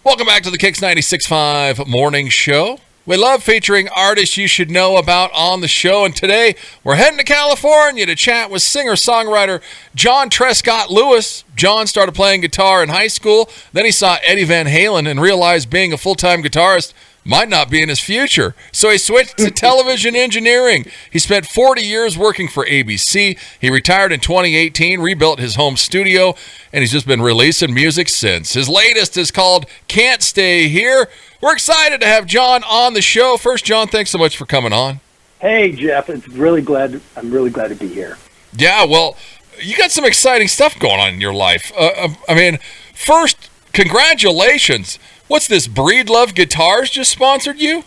Welcome back to the KIX 96.5 Morning Show. We love featuring artists you should know about on the show, and today we're heading to California to chat with singer-songwriter John Trescott Luis. John started playing guitar in high school, then he saw Eddie Van Halen and realized being a full-time guitarist might not be in his future, so he switched to television engineering. He spent 40 years working for ABC. He retired in 2018, rebuilt his home studio, and he's just been releasing music since. His latest is called Can't Stay Here. We're excited to have John on the show. First, John, thanks so much for coming on. Hey, Jeff. I'm really glad to be here. Yeah, well, you got some exciting stuff going on in your life. First, congratulations. What's this, Breedlove Guitars just sponsored you?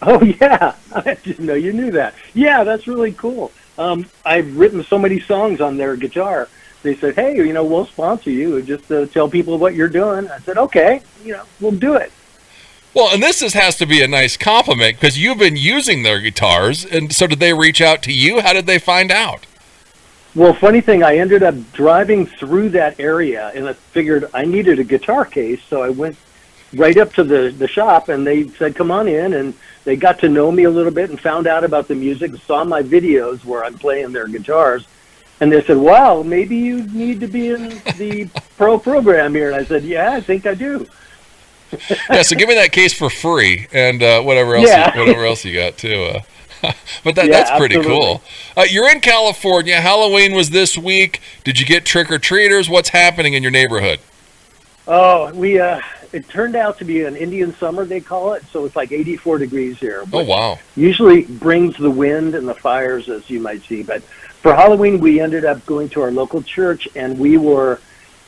Oh, yeah. I didn't know you knew that. Yeah, that's really cool. I've written so many songs on their guitar. They said, hey, we'll sponsor you. Just tell people what you're doing. I said, okay, we'll do it. Well, and this has to be a nice compliment because you've been using their guitars. And so did they reach out to you? How did they find out? Well, funny thing, I ended up driving through that area, and I figured I needed a guitar case, so I went right up to the shop, and they said, come on in, and they got to know me a little bit and found out about the music, saw my videos where I'm playing their guitars, and they said, wow, maybe you need to be in the pro program here. And I said, yeah, I think I do. Yeah, so give me that case for free, and whatever else you got too. But that's pretty absolutely cool. You're in California. Halloween was this week. Did you get trick-or-treaters? What's happening in your neighborhood? Oh, it turned out to be an Indian summer, they call it, so it's like 84 degrees here. Oh, wow. Usually brings the wind and the fires, as you might see. But for Halloween, we ended up going to our local church, and we were,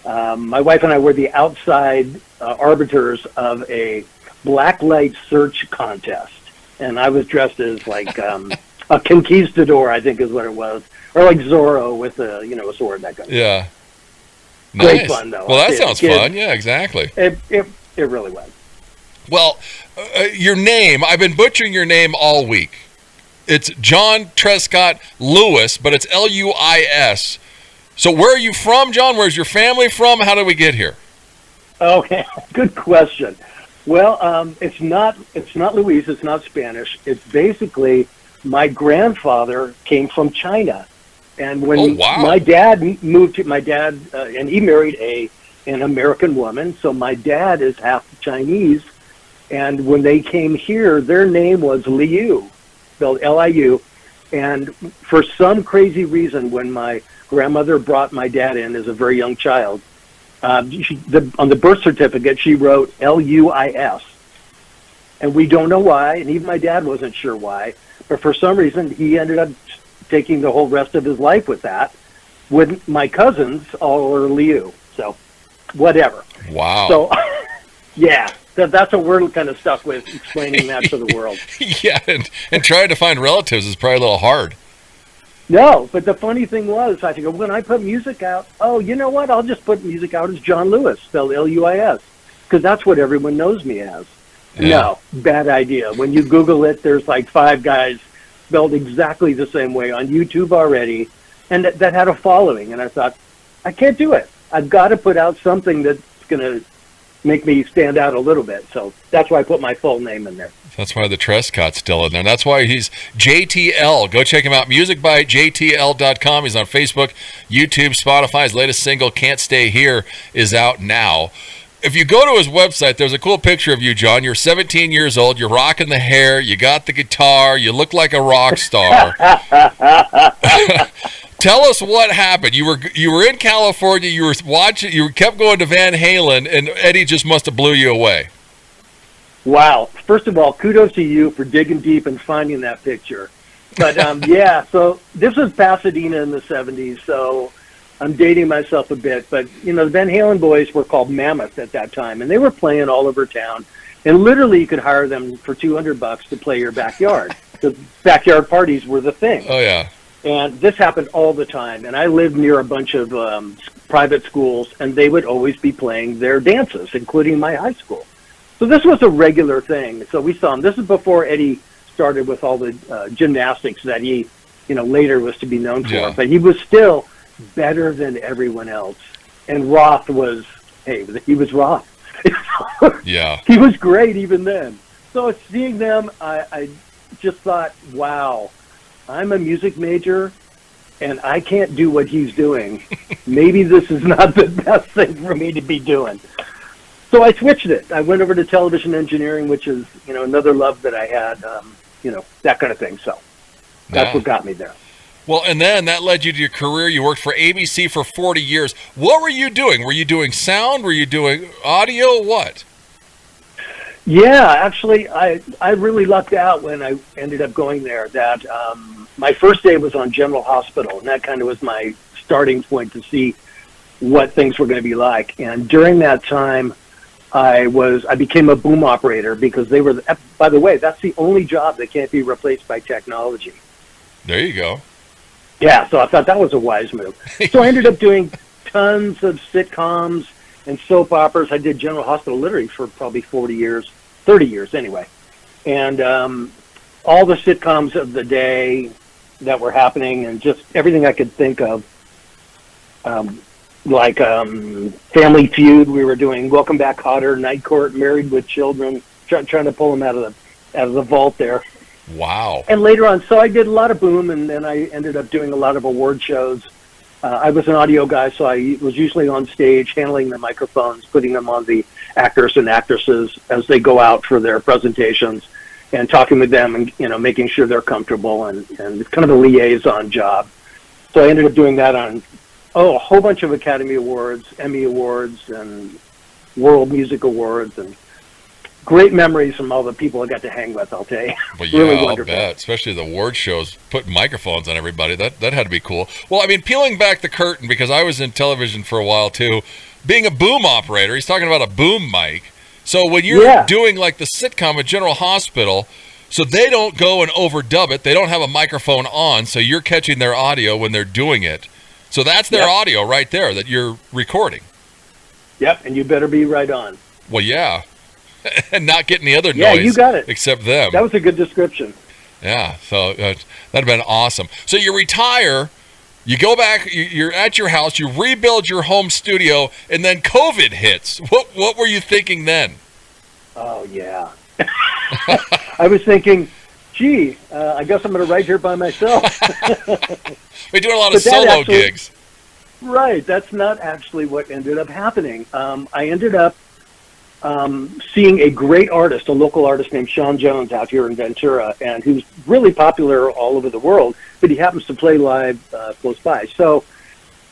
my wife and I were the outside arbiters of a blacklight search contest. And I was dressed as like a conquistador, I think is what it was, or like Zorro with a sword, that kind of thing. Yeah. Great Nice. fun, though. Well, that sounds fun. Yeah, exactly. It really was. Well, your name, I've been butchering your name all week. It's John Trescott Luis, but it's Luis. So where are you from, John? Where's your family from? How did we get here? Okay, good question. Well, it's not Luis. It's not Spanish. It's basically my grandfather came from China. And when my dad moved to and he married an American woman, so my dad is half Chinese. And when they came here, their name was Liu, spelled Liu. And for some crazy reason, when my grandmother brought my dad in as a very young child, on the birth certificate she wrote Luis. And we don't know why, and even my dad wasn't sure why. But for some reason, he ended up taking the whole rest of his life with that. With my cousins, all are Liu. So, whatever. Wow. So, yeah, that's what we're kind of stuck with, explaining that to the world. Yeah, and trying to find relatives is probably a little hard. No, but the funny thing was, I think when I put music out, oh, you know what? I'll just put music out as John Luis, spelled Luis, because that's what everyone knows me as. Yeah. No, bad idea. When you Google it, there's like 5 guys spelled exactly the same way on YouTube already, and that had a following. And I thought, I can't do it. I've got to put out something that's going to make me stand out a little bit. So that's why I put my full name in there. That's why the Trescott's still in there. That's why he's JTL. Go check him out. Musicbyjtl.com. He's on Facebook, YouTube, Spotify. His latest single, Can't Stay Here, is out now. If you go to his website, there's a cool picture of you, John. You're 17 years old. You're rocking the hair. You got the guitar. You look like a rock star. Tell us what happened. You were in California. You were watching. You kept going to Van Halen, and Eddie just must have blew you away. Wow. First of all, kudos to you for digging deep and finding that picture. But, yeah, so this was Pasadena in the 70s, so I'm dating myself a bit. But, the Van Halen boys were called Mammoth at that time, and they were playing all over town. And literally you could hire them for $200 to play your backyard. The backyard parties were the thing. Oh, yeah. And this happened all the time. And I lived near a bunch of private schools, and they would always be playing their dances, including my high school. So this was a regular thing. So we saw him. This is before Eddie started with all the gymnastics that he, later was to be known for. Yeah. But he was still better than everyone else. And Roth was, he was Roth. Yeah. He was great even then. So seeing them, I just thought, wow, I'm a music major, and I can't do what he's doing. Maybe this is not the best thing for me to be doing. So I switched it. I went over to television engineering, which is, another love that I had, that kind of thing. So that's what got me there. Well, and then that led you to your career. You worked for ABC for 40 years. What were you doing? Were you doing sound? Were you doing audio? What? Yeah, actually, I really lucked out when I ended up going there. That my first day was on General Hospital, and that kind of was my starting point to see what things were going to be like. And during that time, I became a boom operator because they were. By the way, that's the only job that can't be replaced by technology. There you go. Yeah, so I thought that was a wise move. So I ended up doing tons of sitcoms and soap operas. I did General Hospital literally for probably 30 years anyway. And all the sitcoms of the day that were happening and just everything I could think of, like Family Feud, we were doing Welcome Back Kotter, Night Court, Married with Children, trying to pull them out of the vault there. Wow. And later on, so I did a lot of boom, and then I ended up doing a lot of award shows. I was an audio guy, so I was usually on stage handling the microphones, putting them on the actors and actresses as they go out for their presentations and talking with them and, making sure they're comfortable and it's kind of a liaison job. So I ended up doing that on, a whole bunch of Academy Awards, Emmy Awards, and World Music Awards, and great memories from all the people I got to hang with, I'll tell you. Well, yeah, really wonderful. I'll bet. Especially the award shows, putting microphones on everybody. That had to be cool. Well, I mean, peeling back the curtain, because I was in television for a while, too. Being a boom operator, he's talking about a boom mic. So when you're doing, like, the sitcom at General Hospital, so they don't go and overdub it. They don't have a microphone on, so you're catching their audio when they're doing it. So that's their audio right there that you're recording. Yep, and you better be right on. Well, yeah. And not getting the other noise. Yeah, you got it. Except them. That was a good description. Yeah, so that'd have been awesome. So you retire, you go back, you're at your house, you rebuild your home studio, and then COVID hits. What were you thinking then? Oh, yeah. I was thinking, gee, I guess I'm going to write here by myself. We're doing a lot of solo gigs. Right, that's not actually what ended up happening. I ended up seeing a great artist, a local artist named Sean Jones out here in Ventura, and who's really popular all over the world, but he happens to play live close by. So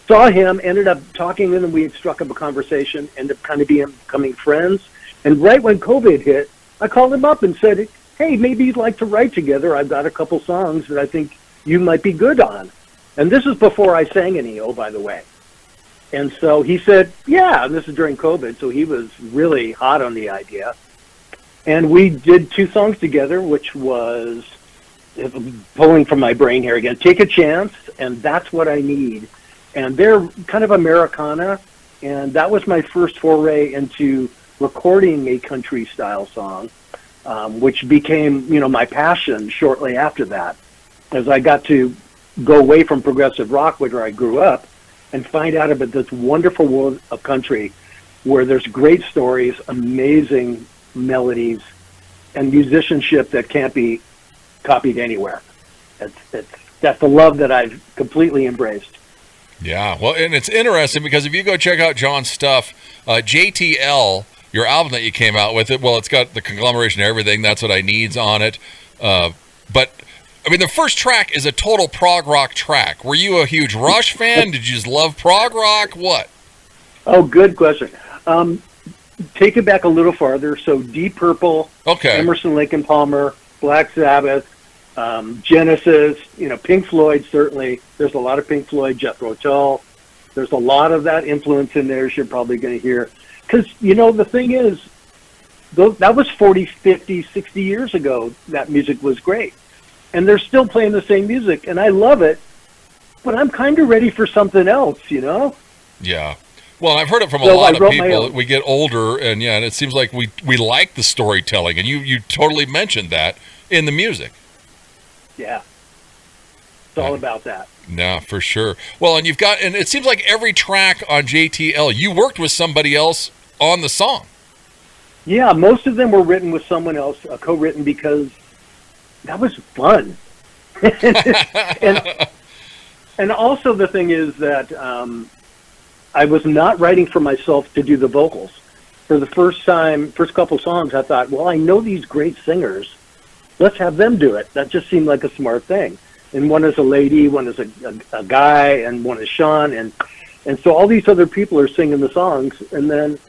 saw him, ended up talking with him, we had struck up a conversation, ended up kind of becoming friends, and right when COVID hit, I called him up and said, hey, maybe you'd like to write together. I've got a couple songs that I think you might be good on. And this is before I sang any, by the way. And so he said, yeah, and this is during COVID, so he was really hot on the idea. And we did 2 songs together, which was, pulling from my brain here again, Take a Chance, and That's What I Need. And they're kind of Americana, and that was my first foray into recording a country-style song, which became, my passion shortly after that, as I got to go away from progressive rock, where I grew up, and find out about this wonderful world of country where there's great stories, amazing melodies, and musicianship that can't be copied anywhere. That's the love that I've completely embraced. Yeah, well, and it's interesting because if you go check out John's stuff, JTL, your album that you came out with, it's got the conglomeration of everything, That's What I Need's on it, but I mean, the first track is a total prog rock track. Were you a huge Rush fan? Did you just love prog rock? What? Oh, good question. Take it back a little farther. So Deep Purple, Emerson, Lake and Palmer, Black Sabbath, Genesis, Pink Floyd, certainly. There's a lot of Pink Floyd, Jethro Tull. There's a lot of that influence in there you're probably going to hear. Because, the thing is, that was 40, 50, 60 years ago. That music was great. And they're still playing the same music, and I love it, but I'm kind of ready for something else, Yeah. Well, I've heard it from a lot of people. We get older, and and it seems like we like the storytelling, and you totally mentioned that in the music. Yeah. It's all about that. No, for sure. Well, and it seems like every track on JTL, you worked with somebody else on the song. Yeah, most of them were written with someone else, co-written, because that was fun. and, and also the thing is that I was not writing for myself to do the vocals. For the first couple songs, I thought, well, I know these great singers. Let's have them do it. That just seemed like a smart thing. And one is a lady, one is a guy, and one is Sean. And so all these other people are singing the songs. And then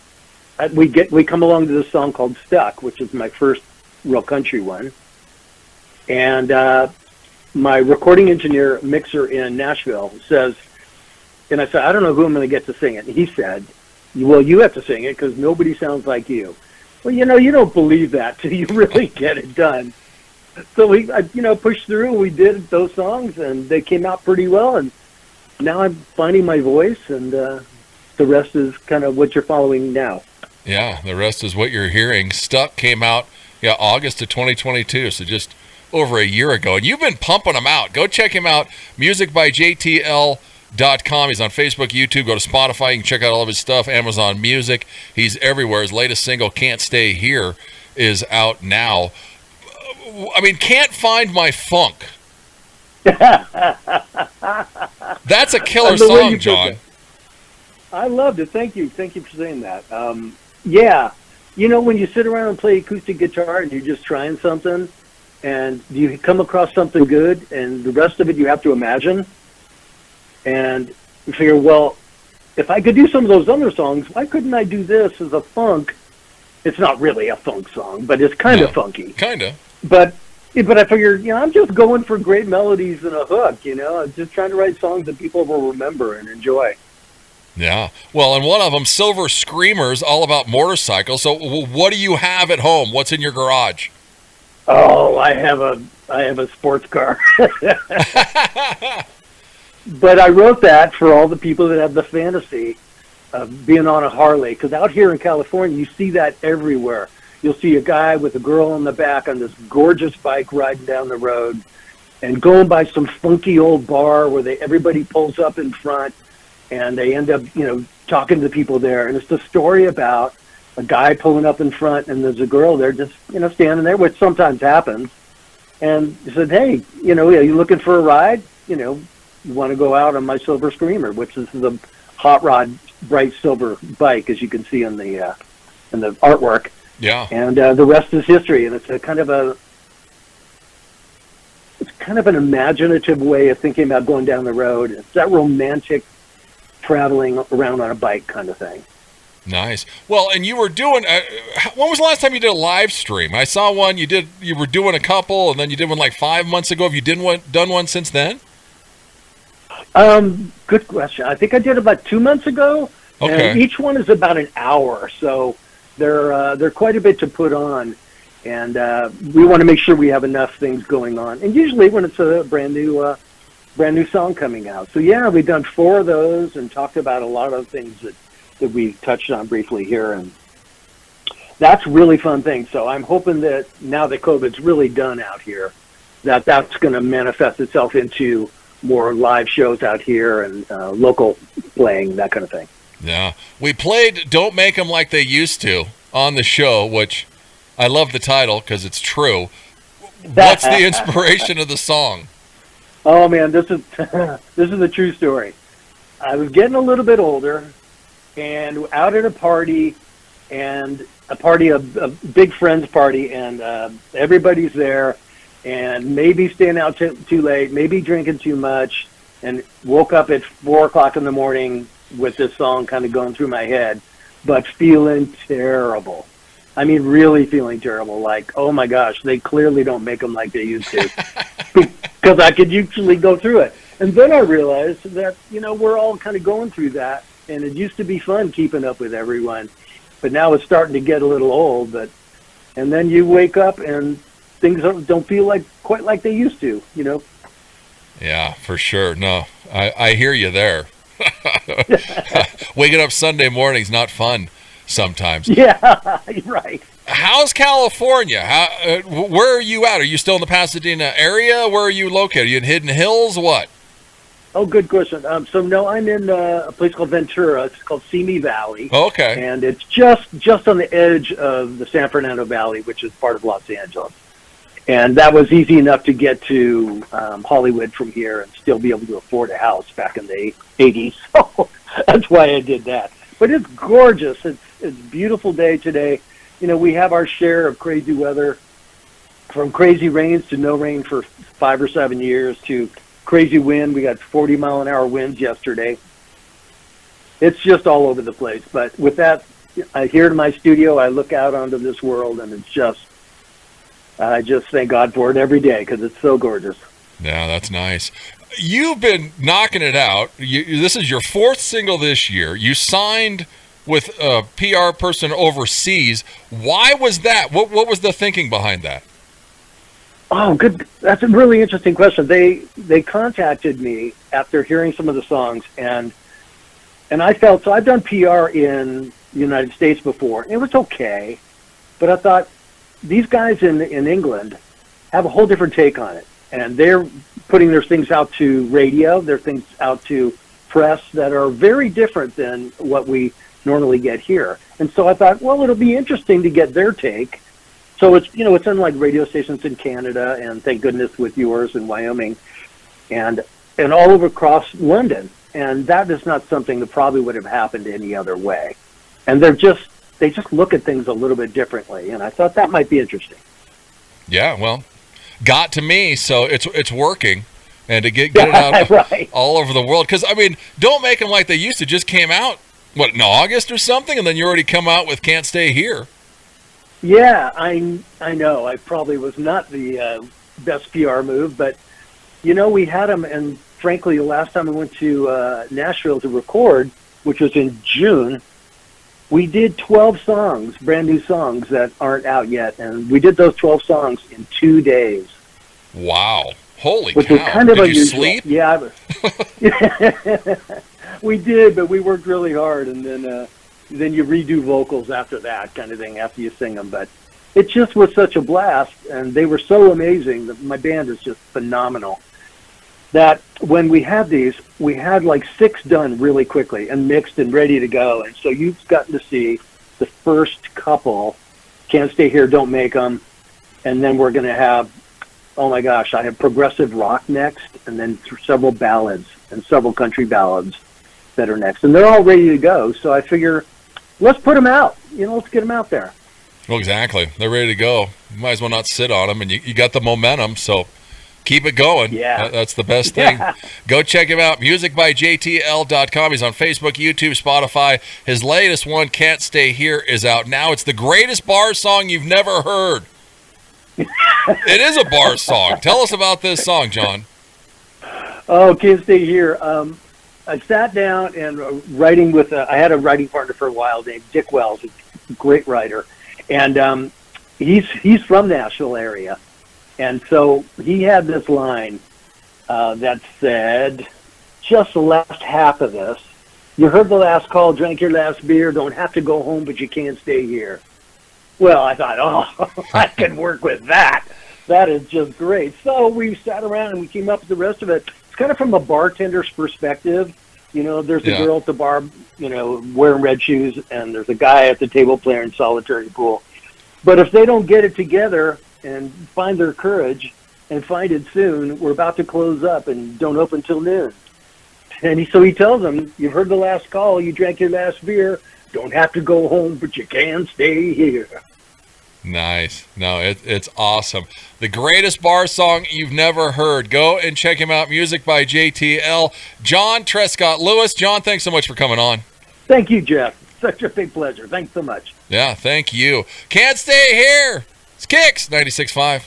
we come along to this song called Stuck, which is my first real country one. And my recording engineer, mixer in Nashville, says, and I said, I don't know who I'm going to get to sing it. And he said, well, you have to sing it because nobody sounds like you. Well, you don't believe that till you really get it done. So we, pushed through. We did those songs, and they came out pretty well. And now I'm finding my voice, and the rest is kind of what you're following now. Yeah, the rest is what you're hearing. Stuck came out, August of 2022, so just over a year ago. And you've been pumping them out. Go check him out, musicbyjtl.com. He's on Facebook, YouTube. Go to Spotify. You can check out all of his stuff. Amazon Music. He's everywhere. His latest single, Can't Stay Here, is out now. I mean, Can't Find My Funk. That's a killer song, John. I loved it. Thank you. Thank you for saying that. Yeah. When you sit around and play acoustic guitar and you're just trying something and you come across something good and the rest of it you have to imagine, and you figure, well, if I could do some of those other songs, why couldn't I do this as a funk? It's not really a funk song, but it's kind of funky. Kind of. But I figured, I'm just going for great melodies and a hook, I'm just trying to write songs that people will remember and enjoy. Yeah. Well, and one of them, Silver Screamers, all about motorcycles. So what do you have at home? What's in your garage? Oh, I have a sports car. But I wrote that for all the people that have the fantasy of being on a Harley. Because out here in California, you see that everywhere. You'll see a guy with a girl in the back on this gorgeous bike riding down the road and going by some funky old bar where everybody pulls up in front and they end up, talking to the people there. And it's the story about a guy pulling up in front and there's a girl there just, standing there, which sometimes happens. And he said, hey, are you looking for a ride? You want to go out on my Silver Screamer, which is the hot rod, bright silver bike, as you can see in the artwork. Yeah. And the rest is history. And it's kind of an imaginative way of thinking about going down the road. It's that romantic traveling around on a bike kind of thing. Nice. Well, and you were doing, when was the last time you did a live stream? I saw one you were doing a couple, and then you did one like 5 months ago. Have you done one since then? Good question. I think I did about 2 months ago. Okay. And each one is about an hour, so they're quite a bit to put on, and we want to make sure we have enough things going on. And usually when it's a brand new song coming out. So yeah, we've done 4 of those and talked about a lot of things that we touched on briefly here, and that's really fun thing. So I'm hoping that now that COVID's really done out here, that's going to manifest itself into more live shows out here and local playing, that kind of thing. Yeah. We played Don't Make 'Em Like They Used To on the show, which I love the title because it's true. What's the inspiration of the song? Oh, man, this is a true story. I was getting a little bit older and out at a party, a big friends party, and everybody's there, and maybe staying out too late, maybe drinking too much, and woke up at 4 o'clock in the morning with this song kind of going through my head, but feeling terrible. I mean, really feeling terrible. Like, oh my gosh, they clearly don't make them like they used to. Because I could usually go through it. And then I realized that, we're all kind of going through that. And it used to be fun keeping up with everyone. But now it's starting to get a little old. And then you wake up and things don't feel quite like they used to, Yeah, for sure. No, I hear you there. Waking up Sunday morning's not fun sometimes. Yeah, right. How's California? Where are you at? Are you still in the Pasadena area? Where are you located? Are you in Hidden Hills? What? Oh, good question. So no, I'm in a place called Ventura. It's called Simi Valley. Okay. And it's just on the edge of the San Fernando Valley, which is part of Los Angeles. And that was easy enough to get to Hollywood from here and still be able to afford a house back in the 80s. So that's why I did that. But it's gorgeous. It's a beautiful day today. You know, we have our share of crazy weather, from crazy rains to no rain for 5 or 7 years to crazy wind. We got 40-mile-an-hour winds yesterday. It's just all over the place. But with that, here in my studio, I look out onto this world, and I just thank God for it every day because it's so gorgeous. Yeah, that's nice. You've been knocking it out. This is your 4th single this year. You signed with a PR person overseas. Why was that? What was the thinking behind that? Oh, good. That's a really interesting question. They contacted me after hearing some of the songs, and I felt, so I've done PR in the United States before. It was okay, but I thought these guys in England have a whole different take on it, and they're putting their things out to radio, their things out to press that are very different than what we normally get here. And so I thought, well, it'll be interesting to get their take. So it's, you know, it's in like radio stations in Canada, and thank goodness with yours in Wyoming, and all over across London. And that is not something that probably would have happened any other way. And they just look at things a little bit differently. And I thought that might be interesting. Yeah, well, got to me, so it's working. And to get it out right. all over the world. Because, I mean, don't make them like they used to. Just came out, what, in August or something? And then you already come out with Can't Stay Here. Yeah, I know. I probably was not the best PR move, but, you know, we had them, and frankly, the last time I went to Nashville to record, which was in June, we did 12 songs, brand new songs that aren't out yet, and we did those 12 songs in 2 days. Wow. Holy which cow. Was kind of did unusual. You sleep? Yeah, we did, but we worked really hard, and then you redo vocals after that kind of thing, after you sing them. But it just was such a blast, and they were so amazing. My band is just phenomenal. That when we had these, we had like 6 done really quickly and mixed and ready to go. And so you've gotten to see the first couple, Can't Stay Here, Don't Make 'Em, and then we're going to have, oh my gosh, I have progressive rock next, and then several ballads and several country ballads that are next. And they're all ready to go, so I figure, let's put them out. You know, let's get them out there. Well, exactly. They're ready to go. You might as well not sit on them, and you got the momentum, so keep it going. Yeah. That's the best thing. Yeah. Go check him out, musicbyjtl.com. He's on Facebook, YouTube, Spotify. His latest one, Can't Stay Here, is out now. It's the greatest bar song you've never heard. It is a bar song. Tell us about this song, John. Oh, Can't Stay Here. I sat down and writing with I had a writing partner for a while named Dick Wells, a great writer, and he's from the Nashville area, and so he had this line that said, just the last half of this, you heard the last call, drank your last beer, don't have to go home, but you can't stay here. Well, I thought, oh, I can work with that. That is just great. So we sat around and we came up with the rest of it. It's kind of from a bartender's perspective. You know, there's a girl at the bar, you know, wearing red shoes, and there's a guy at the table playing solitary pool. But if they don't get it together and find their courage and find it soon, we're about to close up and don't open till noon. And so he tells them, you've heard the last call, you drank your last beer, don't have to go home, but you can stay here. Nice. No, it's awesome. The greatest bar song you've never heard. Go and check him out. Music by JTL. John Trescott Luis. John, thanks so much for coming on. Thank you, Jeff. Such a big pleasure. Thanks so much. Yeah, thank you. Can't Stay Here. It's KIX 96.5.